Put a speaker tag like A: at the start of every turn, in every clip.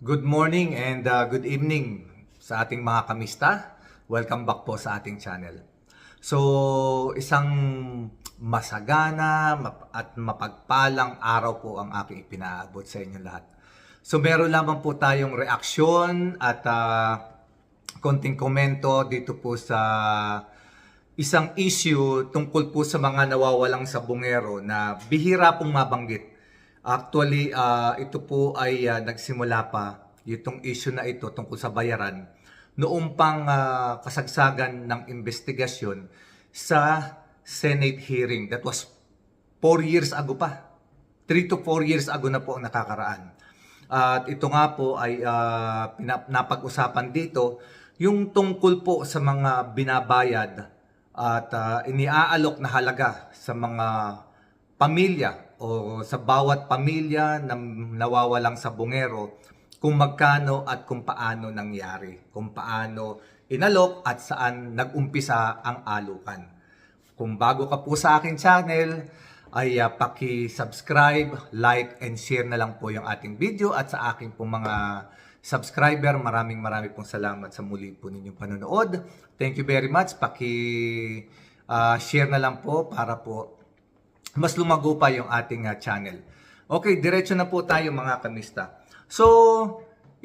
A: Good morning and good evening sa ating mga kamista. Welcome back po sa ating channel. So, isang masagana at mapagpalang araw po ang aking ipinaabot sa inyo lahat. So, meron lamang po tayong reaksyon at konting komento dito po sa isang issue tungkol po sa mga nawawalang sabongero na bihira pong mabanggit. Actually, ito po ay nagsimula pa itong issue na ito tungkol sa bayaran noong pang kasagsagan ng investigasyon sa Senate hearing. That was 4 years ago pa. 3 to 4 years ago na po ang nakakaraan. At ito nga po ay napag-usapan dito yung tungkol po sa mga binabayad at iniaalok na halaga sa mga pamilya o sa bawat pamilya na nawawalang sabongero, kung magkano at kung paano nangyari, kung paano inalok at saan nag-umpisa ang alukan. Kung bago ka po sa aking channel, ay paki-subscribe, like, and share na lang po yung ating video. At sa aking pong mga subscriber, maraming pong salamat sa muli po ninyong panonood. Thank you very much. Paki-share na lang po para po mas lumago pa yung ating channel. Okay, diretso na po tayo mga kamista. So,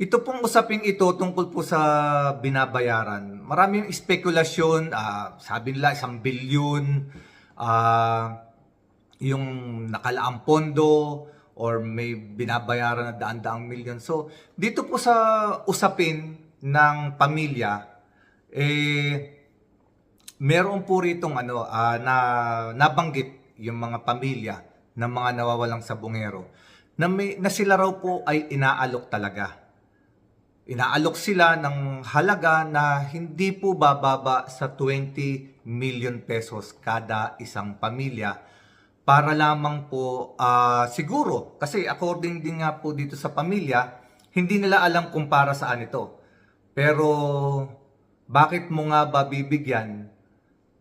A: ito pong usaping ito tungkol po sa binabayaran. Maraming spekulasyon, sabi nila 1 billion, yung nakalaang pondo, or may binabayaran na daan-daang milyon. So, dito po sa usapin ng pamilya, meron po ritong na nabanggit yung mga pamilya ng mga nawawalang sabongero na sila raw po ay inaalok talaga. Inaalok sila ng halaga na hindi po bababa sa 20 million pesos kada isang pamilya para lamang po siguro, kasi according din nga po dito sa pamilya, hindi nila alam kung para saan ito. Pero bakit mo nga ba bibigyan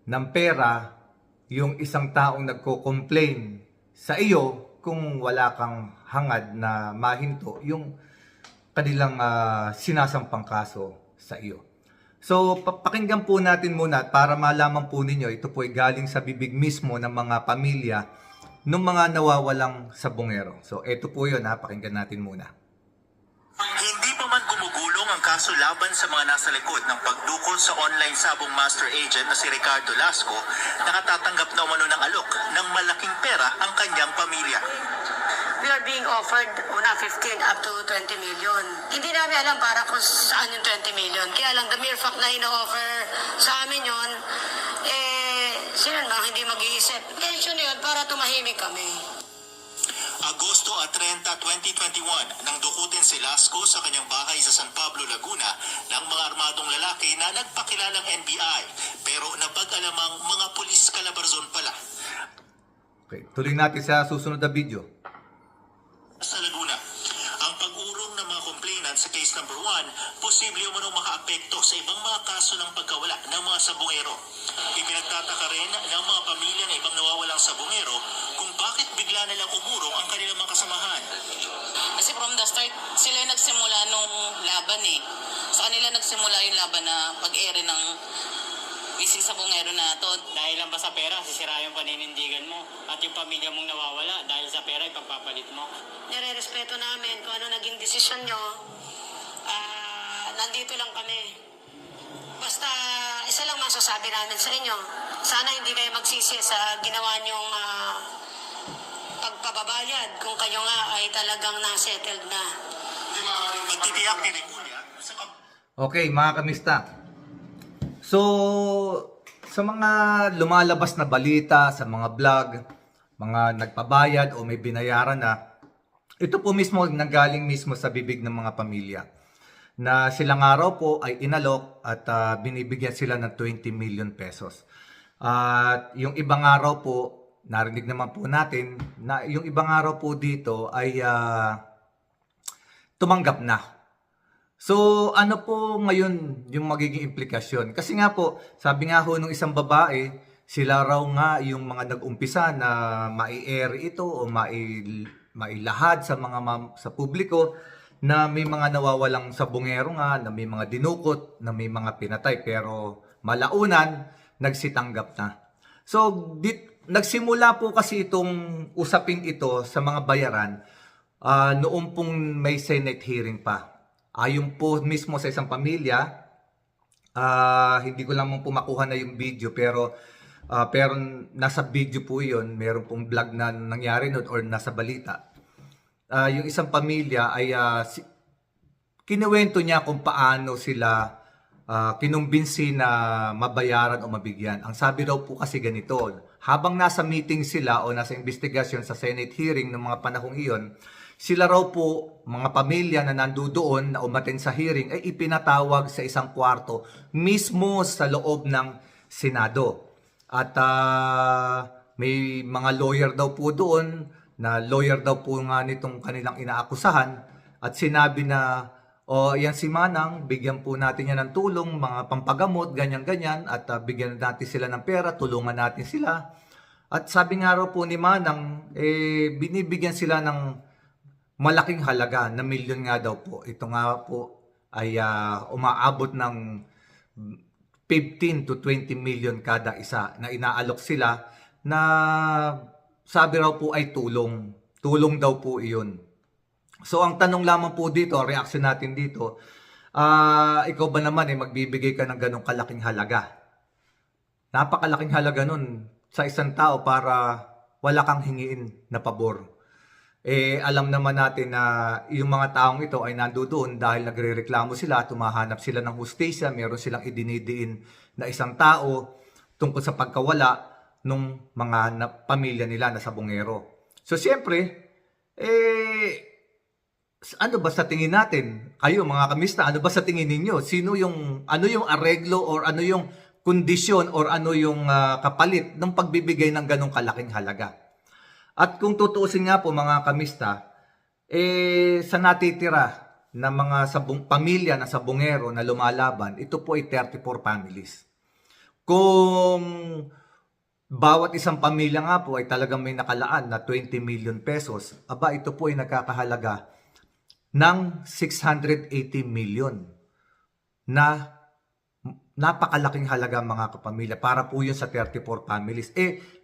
A: ng pera yung isang taong nagko-complain sa iyo kung wala kang hangad na mahinto yung kanilang sinasampang kaso sa iyo? So, pakinggan po natin muna para malaman po ninyo, ito po ay galing sa bibig mismo ng mga pamilya ng mga nawawalang sabongero. So, ito po yun, pakinggan natin muna.
B: Hindi pa man gumugulong ang kaso laban sa mga nasa likod ng pagdukol sa online sabong master agent na si Ricardo Lasco, nakatatanggap na umano ng alok ng malaking pera ang kanyang pamilya.
C: We are being offered una 15 up to 20 million. Hindi namin alam para kung saan yung 20 million. Kaya lang the mere fact na ino-offer sa amin yun, sino na hindi mag-iisip. Intention yun para tumahimik kami.
B: Agosto 30, 2021, nang dukutin si Lasco sa kanyang bahay sa San Pablo, Laguna ng mga armadong lalaki na nagpakilalang NBI pero napag-alamang mga pulis Calabarzon pala.
A: Okay, tuloy natin sa susunod na video.
B: Sa Laguna, ang pag-urong ng mga complainant sa case number 1, posible umanong makaapekto sa ibang mga kaso ng pagkawala ng mga sabongero. Ipinagtataka rin ng mga pamilya ng ibang nawawalang sabongero kung bakit bigla na lang umurong ang kanilang mga kasamahan.
D: Kasi from the start, sila nagsimula nung laban eh. Sa kanila nagsimula yung laban na pag-ere ng isang sabongero na to.
E: Dahil lang ba sa pera, sisira yung paninindigan mo at yung pamilya mong nawawala dahil sa pera ipagpapalit mo.
C: Nire-respeto namin kung ano naging desisyon nyo. Nandito lang kami. Basta isa lang masasabi namin sa inyo. Sana hindi kayo magsisi sa ginawa nyong pagpababayad kung kayo nga ay talagang na-settled na.
B: Magtitiyak ni Remulla sa
A: Okay, mga kamista. So, sa mga lumalabas na balita, sa mga vlog, mga nagpabayad o may binayaran na, ito po mismo nanggaling mismo sa bibig ng mga pamilya na silang araw po ay inalok at binibigyan sila ng 20 million pesos. At yung ibang araw po, narinig naman po natin na yung ibang araw po dito ay tumanggap na. So, ano po ngayon yung magiging implikasyon? Kasi nga po, sabi nga ho nung isang babae, sila raw nga yung mga nag-umpisa na mai-air ito o mailahad sa mga sa publiko na may mga nawawalang sabungero nga, na may mga dinukot, na may mga pinatay, pero malaunan, nagsitanggap na. So, nagsimula po kasi itong usaping ito sa mga bayaran noong pong may Senate hearing pa. Ayon po mismo sa isang pamilya, hindi ko lang po makuha na yung video, pero nasa video po yun, meron pong vlog na nangyari noon or nasa balita. Yung isang pamilya ay kinuwento niya kung paano sila kinumbinsi na mabayaran o mabigyan. Ang sabi daw po kasi ganito, habang nasa meeting sila o nasa investigasyon sa Senate hearing ng mga panahong iyon, sila raw po, mga pamilya na nandoon na umaten sa hearing, ay ipinatawag sa isang kwarto mismo sa loob ng Senado. At may mga lawyer daw po doon, na lawyer daw po nga nitong kanilang inaakusahan, at sinabi na, yan si Manang, bigyan po natin yan ng tulong, mga pampagamot, ganyan-ganyan, at bigyan natin sila ng pera, tulungan natin sila. At sabi nga raw po ni Manang, binibigyan sila ng malaking halaga, na milyon nga daw po. Ito nga po ay umaabot ng 15 to 20 million kada isa na inaalok sila, na sabi raw po ay tulong. Tulong daw po iyon. So ang tanong lamang po dito, reaction natin dito, ikaw ba naman magbibigay ka ng ganong kalaking halaga? Napakalaking halaga nun sa isang tao para wala kang hingiin na pabor. Alam naman natin na yung mga taong ito ay nandoon dahil nagrereklamo sila, tumahanap sila ng hustisya, meron silang idinidiin na isang tao tungkol sa pagkawala ng mga pamilya nila na sabungero. So siyempre, ano ba sa tingin natin? Kayo mga kamista, ano ba sa tingin ninyo? Ano yung areglo or ano yung kondisyon or ano yung kapalit ng pagbibigay ng ganong kalaking halaga? At kung tutuusin nga po mga kamista, sa natitira na mga pamilya na sabungero na lumalaban, ito po ay 34 families. Kung bawat isang pamilya nga po ay talagang may nakalaan na 20 million pesos, aba ito po ay nagkakahalaga ng 680 million na napakalaking halaga mga kapamilya para po yun sa 34 families.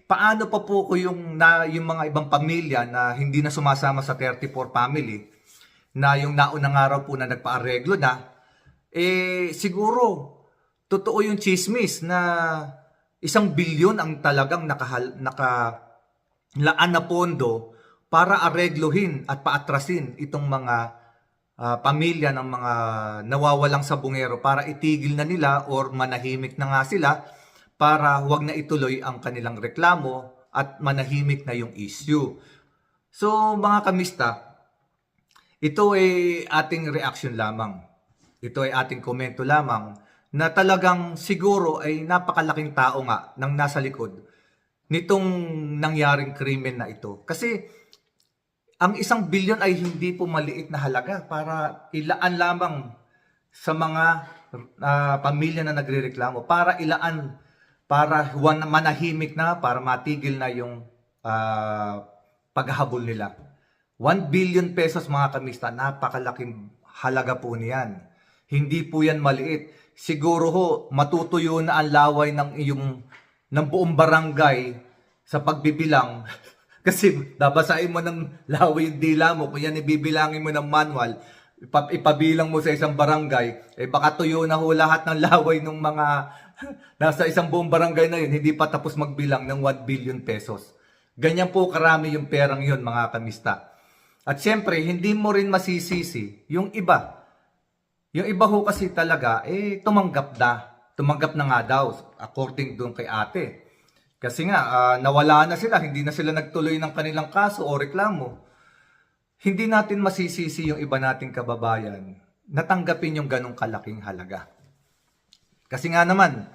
A: Paano pa po ko yung mga ibang pamilya na hindi na sumasama sa 34 family, na yung naunang araw po na nagpaareglo na, siguro totoo yung chismis na 1 bilyon ang talagang nakalaan na pondo para areglohin at paatrasin itong mga pamilya ng mga nawawalang sabungero para itigil na nila or manahimik na nga sila para huwag na ituloy ang kanilang reklamo at manahimik na yung issue. So mga kamista, ito ay ating reaction lamang. Ito ay ating komento lamang na talagang siguro ay napakalaking tao nga nang nasa likod nitong nangyaring krimen na ito. Kasi ang 1 bilyon ay hindi po maliit na halaga para ilaan lamang sa mga pamilya na nagrereklamo, para ilaan, para manahimik na, para matigil na yung paghahabol nila. 1 billion pesos mga kamista, napakalaking halaga po niyan. Hindi po yan maliit. Siguro ho, matutuyo na ang laway ng buong barangay sa pagbibilang. Kasi babasahin mo ng laway yung dila mo, kung yan ibibilangin mo ng manual, ipabilang mo sa isang barangay, baka tuyo na ho lahat ng laway ng mga nasa isang buong barangay na yun, hindi pa tapos magbilang ng 1 billion pesos. Ganyan po karami yung perang yun mga kamista. At syempre, hindi mo rin masisisi yung iba. Yung iba ho kasi talaga, tumanggap na. Tumanggap na nga daw, according doon kay ate. Kasi nga, nawala na sila, hindi na sila nagtuloy ng kanilang kaso o reklamo. Hindi natin masisisi yung iba nating kababayan na tanggapin yung ganong kalaking halaga. Kasi nga naman,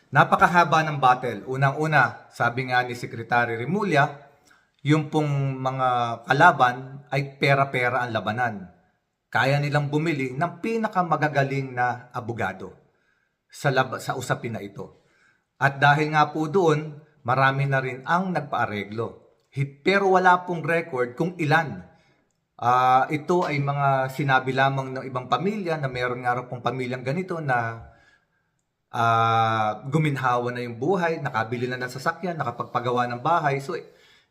A: napakahaba ng battle. Unang-una, sabi nga ni Secretary Remulla, yung pong mga kalaban ay pera-pera ang labanan. Kaya nilang bumili ng pinakamagagaling na abogado sa usapin na ito. At dahil nga po doon, marami na rin ang nagpaareglo. Pero wala pong record kung ilan Ito ay mga sinabi lamang ng ibang pamilya na meron nga raw pong pamilyang ganito na guminhawa na yung buhay, nakabili na ng sasakyan, nakapagpagawa ng bahay. So,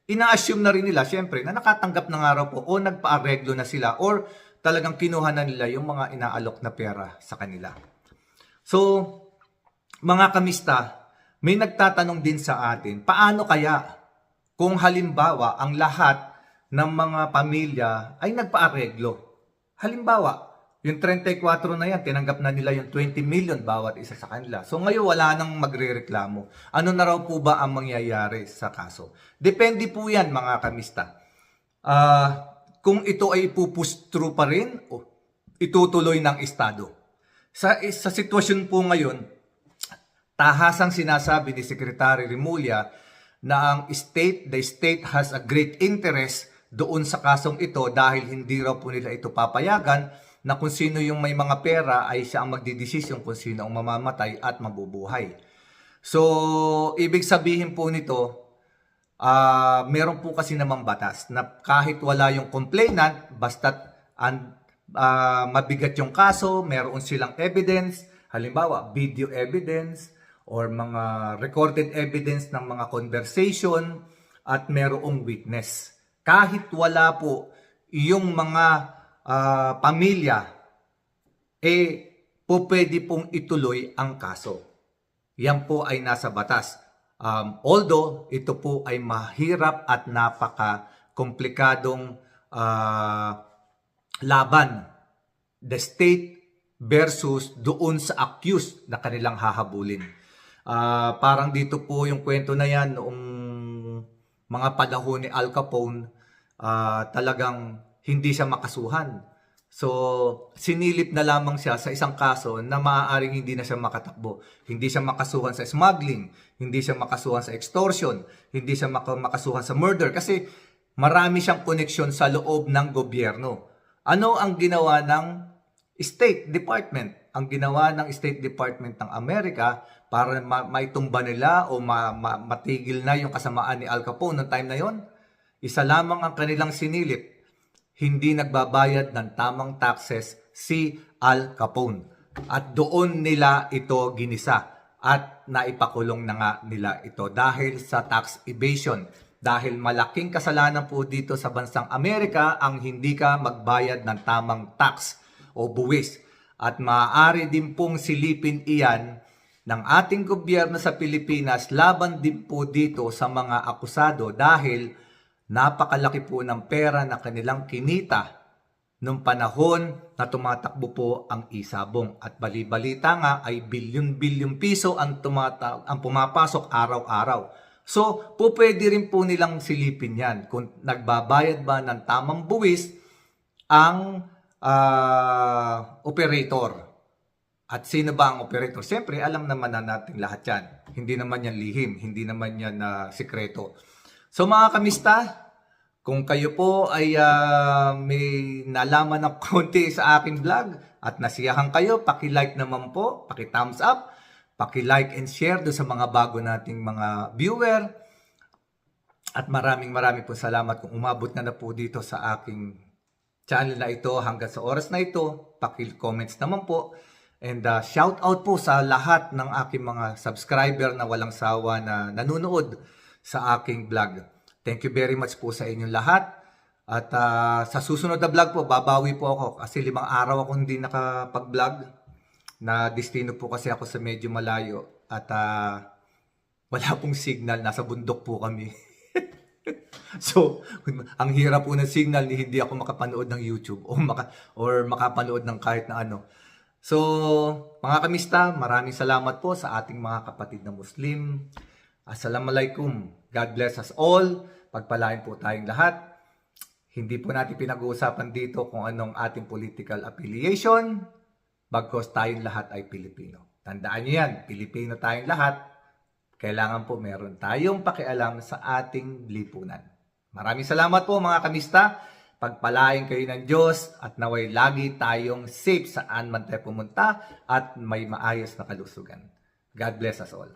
A: ina-assume na rin nila, syempre, na nakatanggap na nga raw po o nagpa-areglo na sila or talagang kinuha na nila yung mga inaalok na pera sa kanila. So, mga kamista, may nagtatanong din sa atin, paano kaya kung halimbawa ang lahat ng mga pamilya ay nagpa-areglo? Halimbawa, yung 34 na yan, tinanggap na nila yung 20 million bawat isa sa kanila. So ngayon wala nang magre-reklamo. Ano na raw po ba ang mangyayari sa kaso? Depende po yan mga kamista. Kung ito ay ipupus through pa rin o itutuloy ng Estado. Sa sitwasyon po ngayon, tahasang sinasabi ni Secretary Remulla na the state has a great interest doon sa kasong ito dahil hindi raw po nila ito papayagan na kung sino yung may mga pera ay siya ang magdidesisyon kung sino ang mamamatay at mabubuhay. So, ibig sabihin po nito, meron po kasi namang batas na kahit wala yung complainant, basta't mabigat yung kaso, meron silang evidence, halimbawa video evidence or mga recorded evidence ng mga conversation at merong witness. Kahit wala po yung mga pamilya, po pwede pong ituloy ang kaso. Yan po ay nasa batas. Although ito po ay mahirap at napaka-komplikadong laban. The state versus doon sa accused na kanilang hahabulin. Parang dito po yung kwento na yan noong mga panahon ni Al Capone, talagang hindi siya makasuhan. So, sinilip na lamang siya sa isang kaso na maaaring hindi na siya makatakbo. Hindi siya makasuhan sa smuggling, hindi siya makasuhan sa extortion, hindi siya makasuhan sa murder kasi marami siyang koneksyon sa loob ng gobyerno. Ano ang ginawa ng State Department? Ang ginawa ng State Department ng Amerika para maitumba nila o matigil na yung kasamaan ni Al Capone noong time na yon, isa lamang ang kanilang sinilip. Hindi nagbabayad ng tamang taxes si Al Capone. At doon nila ito ginisa at naipakulong na nga nila ito dahil sa tax evasion. Dahil malaking kasalanan po dito sa bansang Amerika ang hindi ka magbayad ng tamang tax o buwis. At maaari din pong silipin iyan ng ating gobyerno sa Pilipinas laban din po dito sa mga akusado dahil napakalaki po ng pera na kanilang kinita nung panahon na tumatakbo po ang isabong. At bali-balita nga ay bilyon-bilyon piso ang pumapasok araw-araw. So, po pwede rin po nilang silipin yan kung nagbabayad ba ng tamang buwis ang operator. At sino ba ang operator? Siyempre, alam naman na natin lahat yan. Hindi naman yan lihim, hindi naman yan sikreto. So mga kamista, kung kayo po ay may nalaman ng konti sa aking vlog at nasiyahan kayo, paki-like naman po, paki-thumbs up, paki-like and share do sa mga bago nating mga viewer. At maraming po salamat kung umabot na po dito sa aking channel na ito hanggang sa oras na ito. Paki-comments naman po. And shout out po sa lahat ng aking mga subscriber na walang sawa na nanonood sa aking vlog. Thank you very much po sa inyong lahat. At sa susunod na vlog po, babawi po ako kasi 5 araw ako hindi nakapag-vlog. Na destino po kasi ako sa medyo malayo. At wala pong signal, nasa bundok po kami. So, ang hirap po ng signal ni hindi ako makapanood ng YouTube or makapanood ng kahit na ano. So, mga kamista, maraming salamat po sa ating mga kapatid na Muslim. Assalamualaikum. God bless us all. Pagpalain po tayong lahat. Hindi po natin pinag-uusapan dito kung anong ating political affiliation. Bagkos tayong lahat ay Pilipino. Tandaan niyo yan, Pilipino tayong lahat. Kailangan po meron tayong pakialam sa ating lipunan. Maraming salamat po mga kamista. Pagpalain kayo ng Diyos at naway lagi tayong safe saan man tayo pumunta at may maayos na kalusugan. God bless us all.